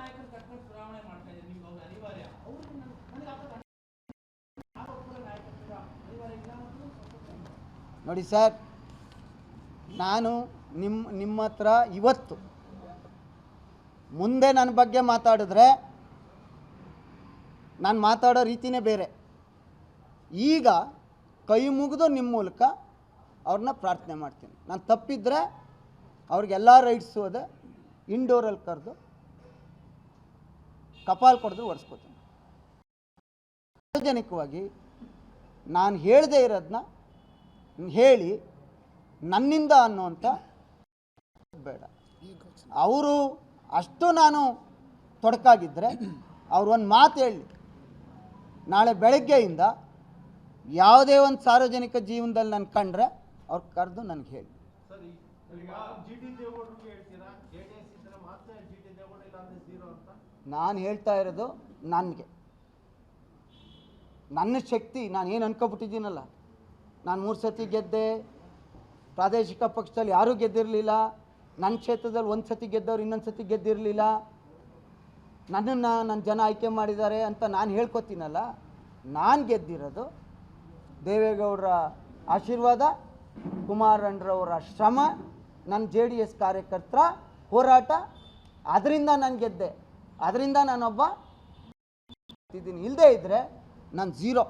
ನಾಯಕರು ತಕ್ಕ ಚುನಾವಣೆ ಮಾಡ್ತಾ ಇದ್ದಾರೆ, ನೀವು ಅವ್ರು ಅನಿವಾರ್ಯ ಅವ್ರಿಗೆ ನನಗೆ ನಾಯಕತ್ವ ಅನಿವಾರ್ಯ ಇಲ್ಲ ಅನ್ನೋದು. ನೋಡಿ ಸರ್, ನಾನು ನಿಮ್ಮ ಹತ್ರ ಇವತ್ತು ಮುಂದೆ ನನ್ನ ಬಗ್ಗೆ ಮಾತಾಡಿದ್ರೆ ನಾನು ಮಾತಾಡೋ ರೀತಿಯೇ ಬೇರೆ. ಈಗ ಕೈ ಮುಗಿದು ನಿಮ್ಮ ಮೂಲಕ ಅವ್ರನ್ನ ಪ್ರಾರ್ಥನೆ ಮಾಡ್ತೀನಿ. ನಾನು ತಪ್ಪಿದ್ರೆ ಅವ್ರಿಗೆಲ್ಲ ರೈಟ್ಸು ಅದೇ ಇಂಡೋರಲ್ಲಿ ಕರೆದು ಕಪಾಲ್ ಕೊಡಿದ್ರು ಒಡಿಸ್ಕೋತೀನಿ. ಸಾರ್ವಜನಿಕವಾಗಿ ನಾನು ಹೇಳದೇ ಇರೋದನ್ನ ಹೇಳಿ ನನ್ನಿಂದ ಅನ್ನುವಂಥ ಬೇಡ. ಅವರು ಅಷ್ಟು ನಾನು ತೊಡಕಾಗಿದ್ದರೆ ಅವ್ರು ಒಂದು ಮಾತು ಹೇಳಿ, ನಾಳೆ ಬೆಳಗ್ಗೆಯಿಂದ ಯಾವುದೇ ಒಂದು ಸಾರ್ವಜನಿಕ ಜೀವನದಲ್ಲಿ ನಾನು ಕಂಡ್ರೆ ಅವ್ರು ಕರೆದು ನನಗೆ ಹೇಳಿ. ನಾನು ಹೇಳ್ತಾ ಇರೋದು ನನಗೆ ನನ್ನ ಶಕ್ತಿ, ನಾನು ಏನು ಅನ್ಕೊಬಿಟ್ಟಿದ್ದೀನಲ್ಲ, ನಾನು 3 ಸತಿ ಗೆದ್ದೆ, ಪ್ರಾದೇಶಿಕ ಪಕ್ಷದಲ್ಲಿ ಯಾರೂ ಗೆದ್ದಿರಲಿಲ್ಲ, ನನ್ನ ಕ್ಷೇತ್ರದಲ್ಲಿ 1 ಸತಿ ಗೆದ್ದವ್ರು ಇನ್ನೊಂದು ಸತಿ ಗೆದ್ದಿರಲಿಲ್ಲ, ನನ್ನನ್ನು ನನ್ನ ಜನ ಆಯ್ಕೆ ಮಾಡಿದ್ದಾರೆ ಅಂತ ನಾನು ಹೇಳ್ಕೊತೀನಲ್ಲ. ನಾನು ಗೆದ್ದಿರೋದು ದೇವೇಗೌಡರ ಆಶೀರ್ವಾದ, ಕುಮಾರಣ್ಣರವರ ಶ್ರಮ, ನನ್ನ JDS ಕಾರ್ಯಕರ್ತರ ಹೋರಾಟ, ಅದರಿಂದ ನಾನು ಗೆದ್ದೆ. ಅದರಿಂದ ನಾನೊಬ್ಬ ಇದ್ದೀನಿ. ಇಲ್ಲದೇ ಇದ್ದರೆ ನಾನು ಝೀರೋ.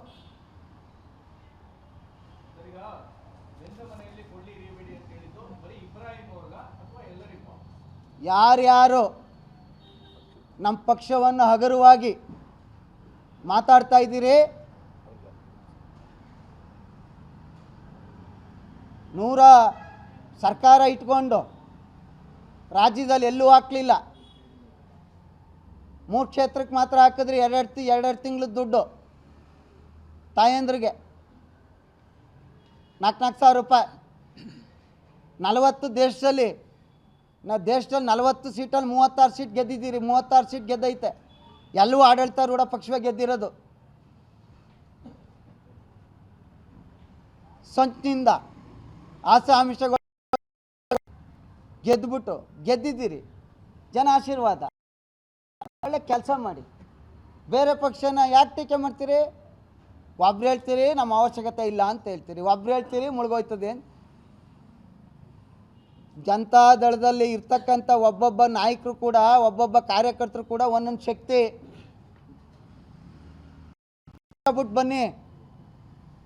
ಯಾರ್ಯಾರು ನಮ್ಮ ಪಕ್ಷವನ್ನು ಹಗುರವಾಗಿ ಮಾತಾಡ್ತಾ ಇದ್ದೀರಿ, 100 ಸರ್ಕಾರ ಇಟ್ಕೊಂಡು ರಾಜ್ಯದಲ್ಲಿ ಎಲ್ಲೂ ಹಾಕಲಿಲ್ಲ, 3 ಕ್ಷೇತ್ರಕ್ಕೆ ಮಾತ್ರ ಹಾಕಿದ್ರಿ. 2 ತಿಂಗಳ ದುಡ್ಡು ತಾಯಂದ್ರಿಗೆ 4,4 ಸಾವಿರ ರೂಪಾಯಿ. 40 ದೇಶದಲ್ಲಿ 40 ಸೀಟಲ್ಲಿ 36 ಸೀಟ್ ಗೆದ್ದಿದ್ದೀರಿ. 36 ಸೀಟ್ ಗೆದ್ದೈತೆ. ಎಲ್ಲೂ ಆಡಳಿತಾರೂಢ ಪಕ್ಷವೇ ಗೆದ್ದಿರೋದು. ಸಂಚಿನಿಂದ ಆಸೆ ಆಮಿಷಗಳು ಗೆದ್ದುಬಿಟ್ಟು ಗೆದ್ದಿದ್ದೀರಿ. ಜನ ಆಶೀರ್ವಾದ. ಒಳ್ಳೆ ಕೆಲಸ ಮಾಡಿ. ಬೇರೆ ಪಕ್ಷನ ಯಾಕೆ ಟೀಕೆ ಮಾಡ್ತೀರಿ? ಒಬ್ರು ಹೇಳ್ತೀರಿ ನಮ್ಮ ಅವಶ್ಯಕತೆ ಇಲ್ಲ ಅಂತ ಹೇಳ್ತೀರಿ, ಒಬ್ರು ಹೇಳ್ತೀರಿ ಮುಳುಗೋಯ್ತದೆ. ಜನತಾ ದಳದಲ್ಲಿ ಇರ್ತಕ್ಕಂಥ ಒಬ್ಬೊಬ್ಬ ನಾಯಕರು ಕೂಡ, ಒಬ್ಬೊಬ್ಬ ಕಾರ್ಯಕರ್ತರು ಕೂಡ ಒಂದೊಂದು ಶಕ್ತಿ. ಬಿಟ್ಟು ಬನ್ನಿ,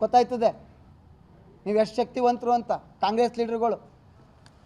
ಗೊತ್ತಾಯ್ತದೆ ನೀವು ಎಷ್ಟು ಶಕ್ತಿವಂತರು ಅಂತ. ಕಾಂಗ್ರೆಸ್ ಲೀಡರ್ಗಳು